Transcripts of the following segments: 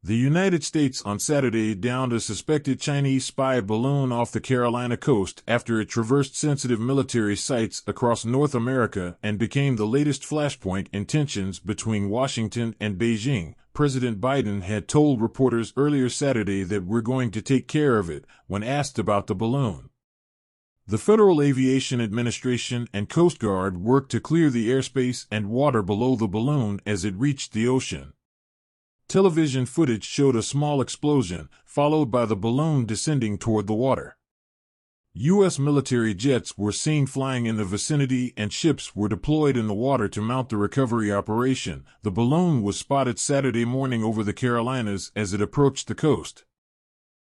The United States on Saturday downed a suspected Chinese spy balloon off the Carolina coast after it traversed sensitive military sites across North America and became the latest flashpoint in tensions between Washington and Beijing. President Biden had told reporters earlier Saturday that we're going to take care of it when asked about the balloon. The Federal Aviation Administration and Coast Guard worked to clear the airspace and water below the balloon as it reached the ocean. Television footage showed a small explosion, followed by the balloon descending toward the water. U.S. military jets were seen flying in the vicinity and ships were deployed in the water to mount the recovery operation. The balloon was spotted Saturday morning over the Carolinas as it approached the coast.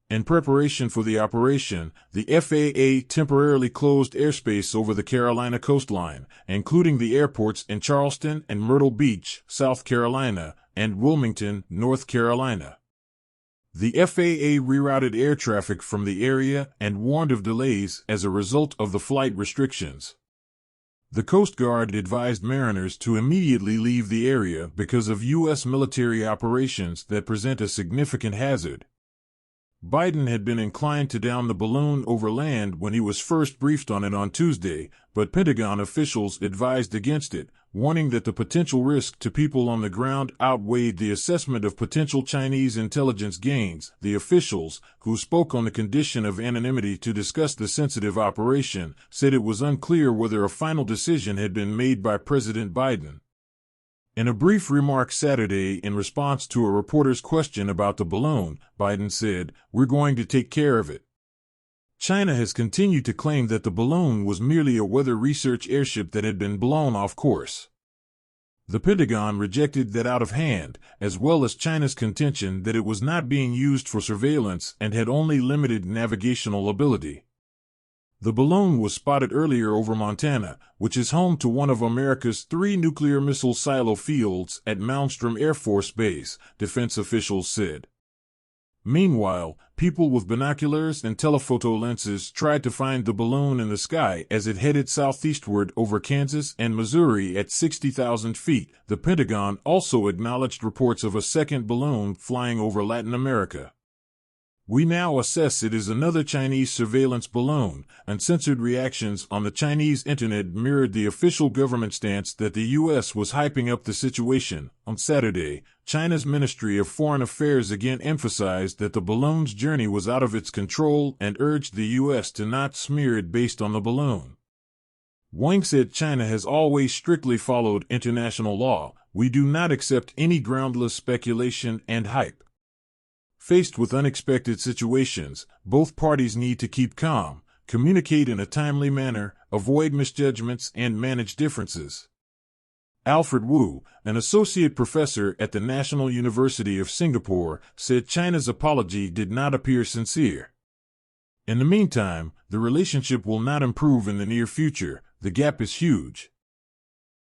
In preparation for the operation, the FAA temporarily closed airspace over the Carolina coastline, including the airports in Charleston and Myrtle Beach, South Carolina, and Wilmington, North Carolina. The FAA rerouted air traffic from the area and warned of delays as a result of the flight restrictions. The Coast Guard advised mariners to immediately leave the area because of U.S. military operations that present a significant hazard. Biden had been inclined to down the balloon over land when he was first briefed on it on Tuesday, but Pentagon officials advised against it, warning that the potential risk to people on the ground outweighed the assessment of potential Chinese intelligence gains. The officials, who spoke on the condition of anonymity to discuss the sensitive operation, said it was unclear whether a final decision had been made by President Biden. In a brief remark Saturday in response to a reporter's question about the balloon, Biden said, "We're going to take care of it." China has continued to claim that the balloon was merely a weather research airship that had been blown off course. The Pentagon rejected that out of hand, as well as China's contention that it was not being used for surveillance and had only limited navigational ability. The balloon was spotted earlier over Montana, which is home to one of America's 3 nuclear missile silo fields at Malmstrom Air Force Base, defense officials said. Meanwhile, people with binoculars and telephoto lenses tried to find the balloon in the sky as it headed southeastward over Kansas and Missouri at 60,000 feet. The Pentagon also acknowledged reports of a second balloon flying over Latin America. "We now assess it is another Chinese surveillance balloon." Uncensored reactions on the Chinese internet mirrored the official government stance that the U.S. was hyping up the situation. On Saturday, China's Ministry of Foreign Affairs again emphasized that the balloon's journey was out of its control and urged the U.S. to not smear it based on the balloon. Wang said China has always strictly followed international law. "We do not accept any groundless speculation and hype." Faced with unexpected situations, both parties need to keep calm, communicate in a timely manner, avoid misjudgments, and manage differences. Alfred Wu, an associate professor at the National University of Singapore, said China's apology did not appear sincere. In the meantime, the relationship will not improve in the near future. The gap is huge.